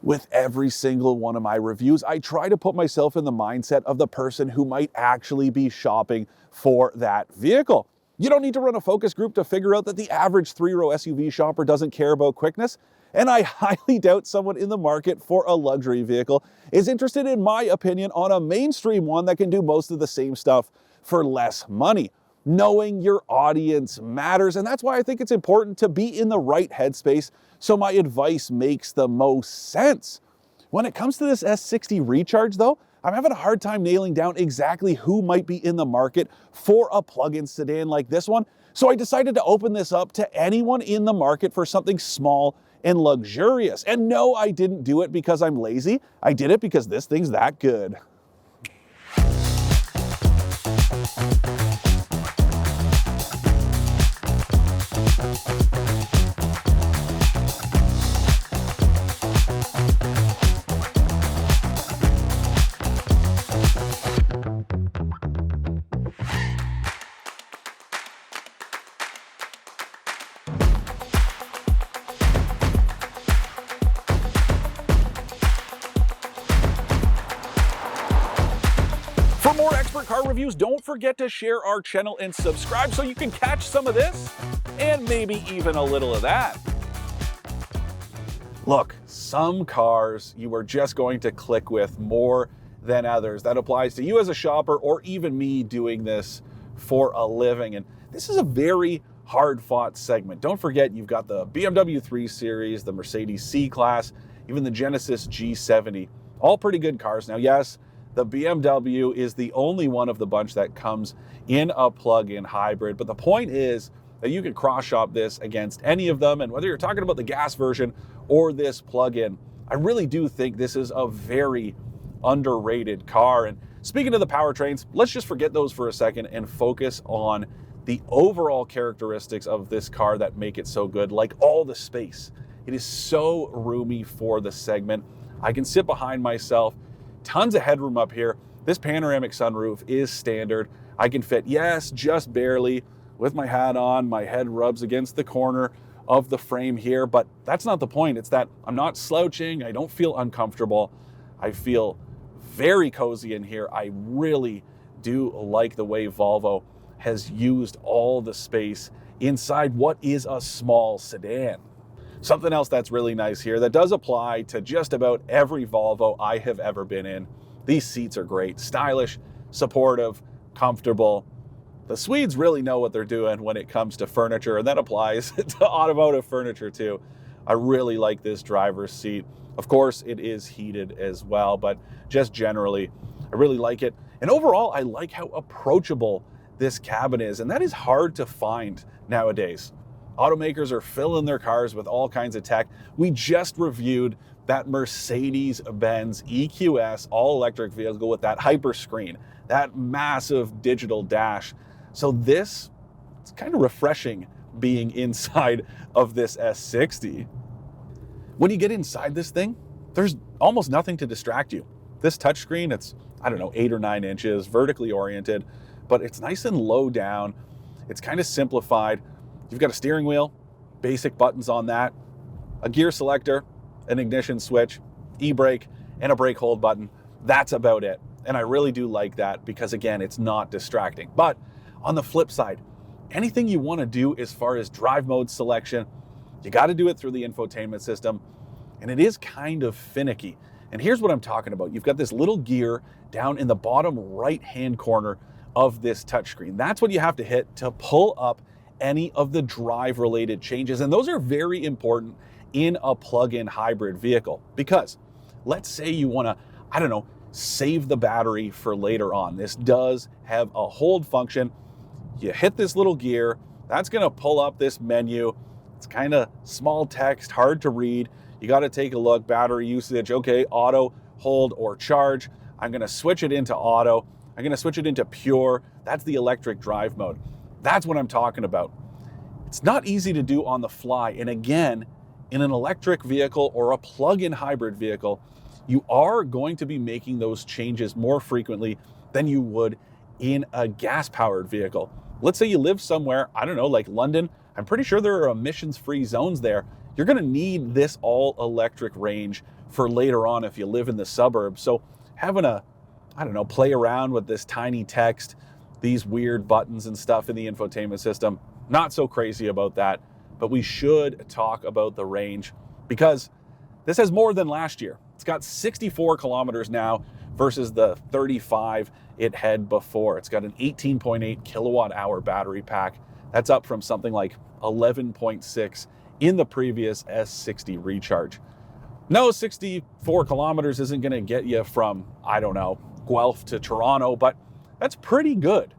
With every single one of my reviews, I try to put myself in the mindset of the person who might actually be shopping for that vehicle. You don't need to run a focus group to figure out that the average three-row SUV shopper doesn't care about quickness, and I highly doubt someone in the market for a luxury vehicle is interested, in my opinion, on a mainstream one that can do most of the same stuff for less money. Knowing your audience matters, and that's why I think it's important to be in the right headspace so my advice makes the most sense. When it comes to this S60 Recharge though, I'm having a hard time nailing down exactly who might be in the market for a plug-in sedan like this one, so I decided to open this up to anyone in the market for something small and luxurious. And no, I didn't do it because I'm lazy. I did it because this thing's that good. For more expert car reviews, don't forget to share our channel and subscribe so you can catch some of this and maybe even a little of that. Look, some cars you are just going to click with more than others. That applies to you as a shopper or even me doing this for a living. And this is a very hard-fought segment. Don't forget, you've got the BMW 3 Series, the Mercedes C-Class, even the Genesis G70. All pretty good cars. Now, yes, the BMW is the only one of the bunch that comes in a plug-in hybrid, but the point is that you can cross-shop this against any of them, and whether you're talking about the gas version or this plug-in, I really do think this is a very underrated car. And speaking of the powertrains, let's just forget those for a second and focus on the overall characteristics of this car that make it so good, like all the space. It is so roomy for the segment. I can sit behind myself. Tons of headroom up here. This panoramic sunroof is standard. I can fit, yes, just barely. With my hat on, my head rubs against the corner of the frame here, but that's not the point. It's that I'm not slouching. I don't feel uncomfortable. I feel very cozy in here. I really do like the way Volvo has used all the space inside what is a small sedan. Something else that's really nice here that does apply to just about every Volvo I have ever been in. These seats are great, stylish, supportive, comfortable. The Swedes really know what they're doing when it comes to furniture, and that applies to automotive furniture too. I really like this driver's seat. Of course, it is heated as well, but just generally, I really like it. And overall, I like how approachable this cabin is, and that is hard to find nowadays. Automakers are filling their cars with all kinds of tech. We just reviewed that Mercedes-Benz EQS all-electric vehicle with that hyper screen, that massive digital dash. So it's kind of refreshing being inside of this S60. When you get inside this thing, there's almost nothing to distract you. This touchscreen, it's, 8 or 9 inches, vertically oriented, but it's nice and low down. It's kind of simplified. You've got a steering wheel, basic buttons on that, a gear selector, an ignition switch, e-brake, and a brake hold button. That's about it. And I really do like that because, again, it's not distracting. But on the flip side, anything you want to do as far as drive mode selection, you got to do it through the infotainment system. And it is kind of finicky. And here's what I'm talking about. You've got this little gear down in the bottom right-hand corner of this touchscreen. That's what you have to hit to pull up any of the drive-related changes. And those are very important in a plug-in hybrid vehicle because let's say you want to, save the battery for later on. This does have a hold function. You hit this little gear, that's going to pull up this menu. It's kind of small text, hard to read. You got to take a look, battery usage, okay, auto, hold, or charge. I'm going to switch it into auto. I'm going to switch it into pure. That's the electric drive mode. That's what I'm talking about. It's not easy to do on the fly. And again, in an electric vehicle or a plug-in hybrid vehicle, you are going to be making those changes more frequently than you would in a gas-powered vehicle. Let's say you live somewhere, like London. I'm pretty sure there are emissions-free zones there. you're going to need this all-electric range for later on if you live in the suburbs. So having a, I don't know, play around with this tiny text, these weird buttons and stuff in the infotainment system, not so crazy about that. But we should talk about the range because this has more than last year. It's got 64 kilometers now versus the 35 it had before. It's got an 18.8 kilowatt hour battery pack. That's up from something like 11.6 in the previous S60 Recharge. No, 64 kilometers isn't going to get you from, I don't know, Guelph to Toronto, but that's pretty good.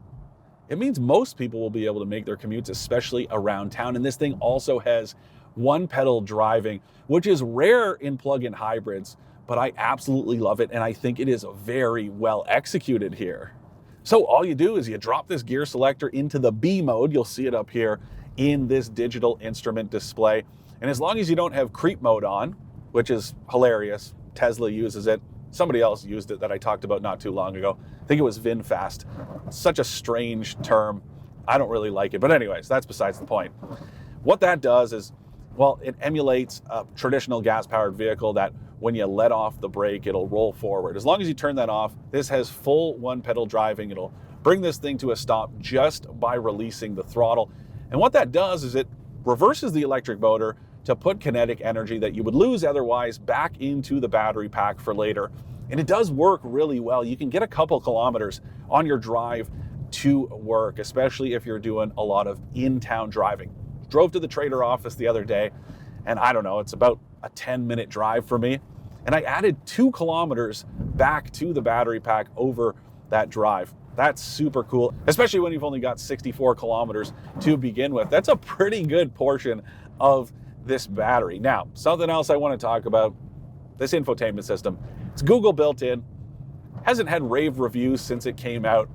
It means most people will be able to make their commutes, especially around town. And this thing also has one pedal driving, which is rare in plug-in hybrids, but I absolutely love it. And I think it is very well executed here. So all you do is you drop this gear selector into the B mode. You'll see it up here in this digital instrument display. And as long as you don't have creep mode on, which is hilarious, Tesla uses it. Somebody else used it that I talked about not too long ago. I think it was VinFast. Such a strange term. I don't really like it. But anyways, that's besides the point. What that does is, well, it emulates a traditional gas-powered vehicle that when you let off the brake, it'll roll forward. As long as you turn that off, this has full one-pedal driving. It'll bring this thing to a stop just by releasing the throttle. And what that does is it reverses the electric motor to put kinetic energy that you would lose otherwise back into the battery pack for later. And it does work really well. You can get a couple kilometers on your drive to work, especially if you're doing a lot of in-town driving. Drove to the Trader office the other day, and I don't know, it's about a 10-minute drive for me. And I added 2 kilometers back to the battery pack over that drive. That's super cool, especially when you've only got 64 kilometers to begin with. That's a pretty good portion of this battery. Now, something else I want to talk about, this infotainment system. It's Google built in, hasn't had rave reviews since it came out.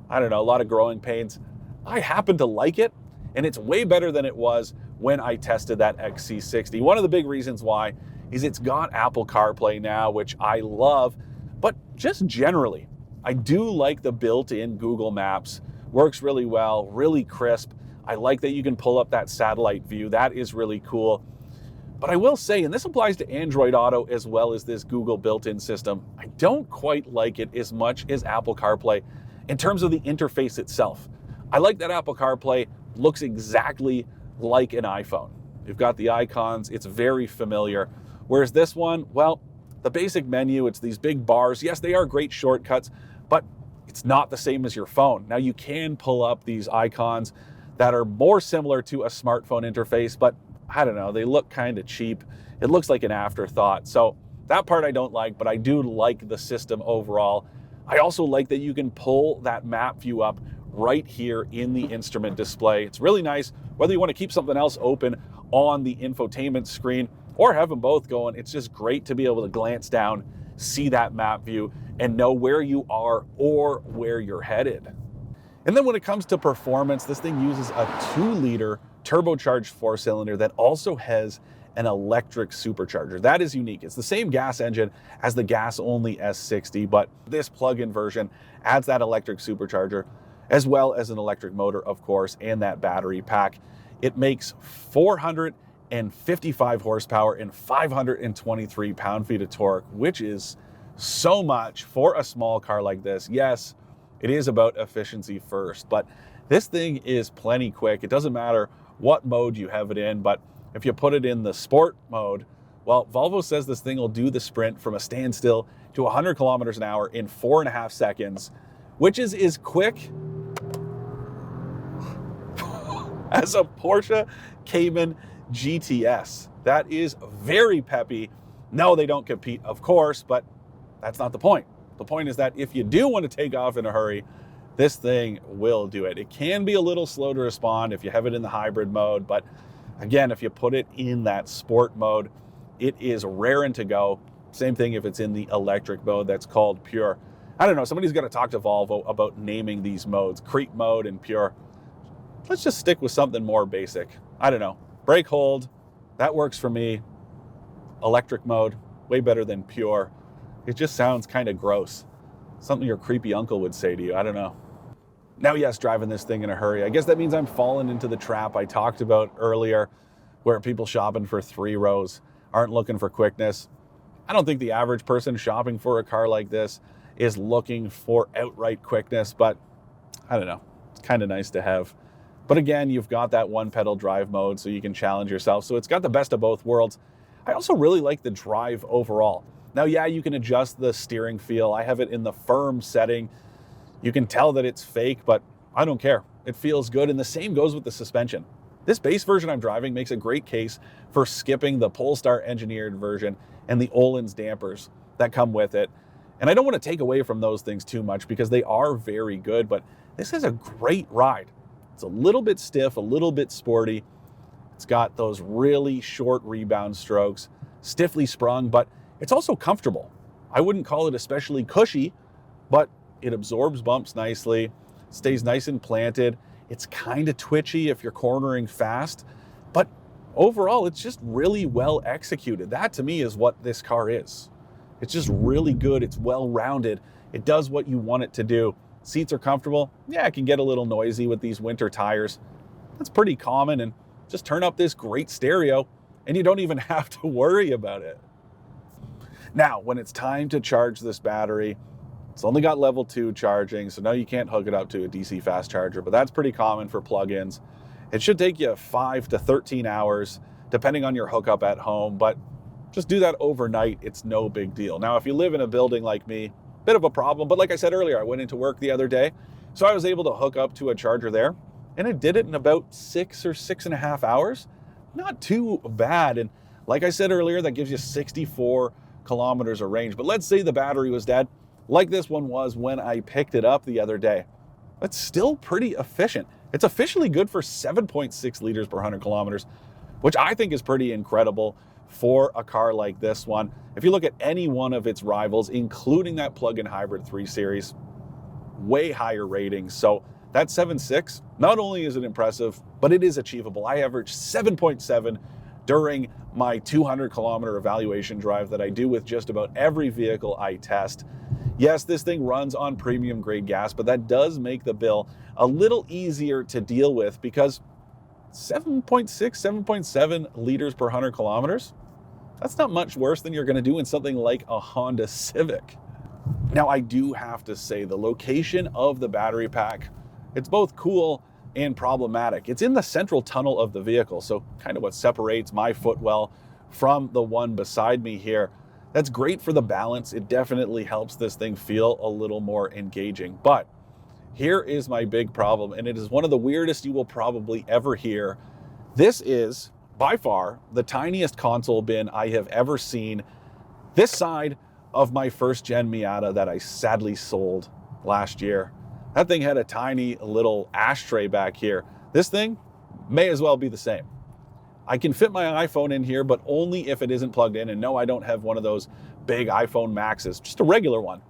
I don't know, a lot of growing pains. I happen to like it, and it's way better than it was when I tested that XC60. One of the big reasons why is it's got Apple CarPlay now, which I love, but just generally, I do like the built-in Google Maps. Works really well, really crisp. I like that you can pull up that satellite view. That is really cool. But I will say, and this applies to Android Auto as well as this Google built-in system, I don't quite like it as much as Apple CarPlay in terms of the interface itself. I like that Apple CarPlay looks exactly like an iPhone. You've got the icons, it's very familiar. Whereas this one, well, the basic menu, it's these big bars. Yes, they are great shortcuts, but it's not the same as your phone. Now you can pull up these icons that are more similar to a smartphone interface, but I don't know, they look kind of cheap. It looks like an afterthought. So that part I don't like, but I do like the system overall. I also like that you can pull that map view up right here in the instrument display. It's really nice, whether you want to keep something else open on the infotainment screen or have them both going. It's just great to be able to glance down, see that map view, and know where you are or where you're headed. And then when it comes to performance, this thing uses a 2-liter turbocharged 4-cylinder that also has an electric supercharger. That is unique. It's the same gas engine as the gas-only S60, but this plug-in version adds that electric supercharger as well as an electric motor, of course, and that battery pack. It makes 455 horsepower and 523 pound-feet of torque, which is so much for a small car like this. Yes, it is about efficiency first, but this thing is plenty quick. It doesn't matter what mode you have it in, but if you put it in the sport mode, well, Volvo says this thing will do the sprint from a standstill to 100 kilometers an hour in 4.5 seconds, which is as quick as a Porsche Cayman GTS. That is very peppy. No, they don't compete, of course, but that's not the point. The point is that if you do want to take off in a hurry, this thing will do it. It can be a little slow to respond if you have it in the hybrid mode, but again, if you put it in that sport mode, it is raring to go. Same thing if it's in the electric mode that's called pure. I don't know, somebody's got to talk to Volvo about naming these modes, creep mode and pure. Let's just stick with something more basic. I don't know, brake hold, that works for me. Electric mode, way better than pure. It just sounds kind of gross. Something your creepy uncle would say to you, I don't know. Now, yes, driving this thing in a hurry, I guess that means I'm falling into the trap I talked about earlier where people shopping for 3 rows aren't looking for quickness. I don't think the average person shopping for a car like this is looking for outright quickness, but I don't know. It's kind of nice to have. But again, you've got that one pedal drive mode so you can challenge yourself. So it's got the best of both worlds. I also really like the drive overall. Now, yeah, you can adjust the steering feel. I have it in the firm setting. You can tell that it's fake, but I don't care. It feels good, and the same goes with the suspension. This base version I'm driving makes a great case for skipping the Polestar engineered version and the Öhlins dampers that come with it. And I don't want to take away from those things too much because they are very good, but this is a great ride. It's a little bit stiff, a little bit sporty. It's got those really short rebound strokes, stiffly sprung, but it's also comfortable. I wouldn't call it especially cushy, but it absorbs bumps nicely, stays nice and planted. It's kind of twitchy if you're cornering fast, but overall, it's just really well executed. That to me is what this car is. It's just really good. It's well-rounded. It does what you want it to do. Seats are comfortable. Yeah, it can get a little noisy with these winter tires. That's pretty common, and just turn up this great stereo and you don't even have to worry about it. Now, when it's time to charge this battery, it's only got level 2 charging, so no, you can't hook it up to a DC fast charger, but that's pretty common for plug-ins. It should take you 5 to 13 hours, depending on your hookup at home, but just do that overnight. It's no big deal. Now, if you live in a building like me, bit of a problem, but like I said earlier, I went into work the other day, so I was able to hook up to a charger there, and it did it in about 6 or 6.5 hours. Not too bad, and like I said earlier, that gives you 64 kilometers of range. But let's say the battery was dead, like this one was when I picked it up the other day. That's still pretty efficient. It's officially good for 7.6 liters per 100 kilometers, which I think is pretty incredible for a car like this one. If you look at any one of its rivals, including that plug-in hybrid 3 Series, way higher ratings. So that 7.6, not only is it impressive, but it is achievable. I averaged 7.7 during my 200 kilometer evaluation drive that I do with just about every vehicle I test. Yes, this thing runs on premium grade gas, but that does make the bill a little easier to deal with because 7.6, 7.7 liters per 100 kilometers, that's not much worse than you're going to do in something like a Honda Civic. Now, I do have to say the location of the battery pack, it's both cool and problematic. It's in the central tunnel of the vehicle, so kind of what separates my footwell from the one beside me here. That's great for the balance. It definitely helps this thing feel a little more engaging. But here is my big problem, and it is one of the weirdest you will probably ever hear. This is, by far, the tiniest console bin I have ever seen this side of my first gen Miata that I sadly sold last year. That thing had a tiny little ashtray back here. This thing may as well be the same. I can fit my iPhone in here, but only if it isn't plugged in. And no, I don't have one of those big iPhone Maxes, just a regular one.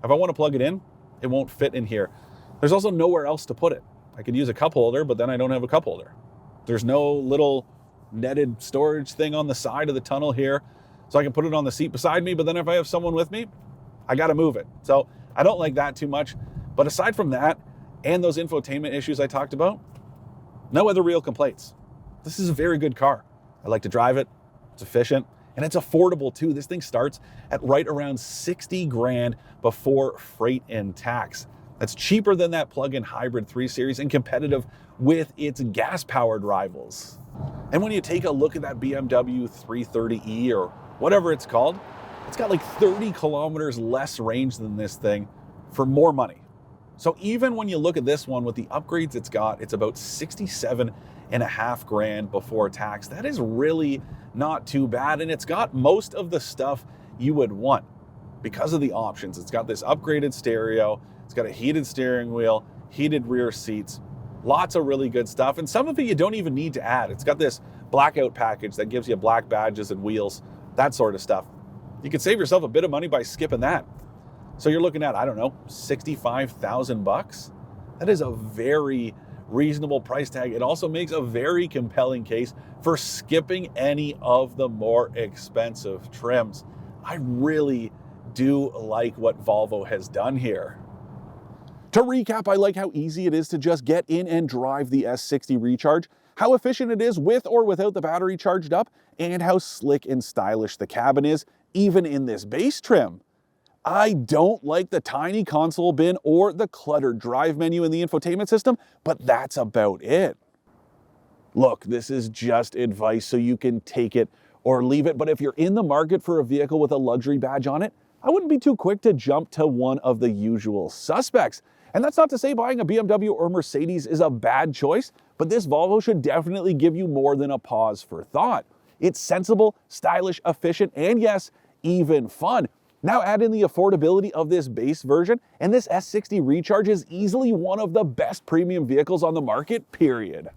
If I want to plug it in, it won't fit in here. There's also nowhere else to put it. I could use a cup holder, but then I don't have a cup holder. There's no little netted storage thing on the side of the tunnel here, so I can put it on the seat beside me, but then if I have someone with me, I gotta move it. So I don't like that too much. But aside from that, and those infotainment issues I talked about, no other real complaints. This is a very good car. I like to drive it, it's efficient, and it's affordable too. This thing starts at right around 60 grand before freight and tax. That's cheaper than that plug-in hybrid 3 Series and competitive with its gas-powered rivals. And when you take a look at that BMW 330e or whatever it's called, it's got like 30 kilometers less range than this thing for more money. So even when you look at this one with the upgrades it's got, it's about 67.5 grand before tax. That is really not too bad. And it's got most of the stuff you would want because of the options. It's got this upgraded stereo. It's got a heated steering wheel, heated rear seats, lots of really good stuff. And some of it you don't even need to add. It's got this blackout package that gives you black badges and wheels, that sort of stuff. You could save yourself a bit of money by skipping that. So you're looking at, I don't know, 65,000 bucks. That is a very reasonable price tag. It also makes a very compelling case for skipping any of the more expensive trims. I really do like what Volvo has done here. To recap, I like how easy it is to just get in and drive the S60 Recharge. how efficient it is with or without the battery charged up, and how slick and stylish the cabin is, even in this base trim. I don't like the tiny console bin or the cluttered drive menu in the infotainment system, but that's about it. Look, this is just advice, so you can take it or leave it, but if you're in the market for a vehicle with a luxury badge on it, I wouldn't be too quick to jump to one of the usual suspects. And that's not to say buying a BMW or Mercedes is a bad choice, but this Volvo should definitely give you more than a pause for thought. It's sensible, stylish, efficient, and yes, even fun. Now add in the affordability of this base version, and this S60 Recharge is easily one of the best premium vehicles on the market, period.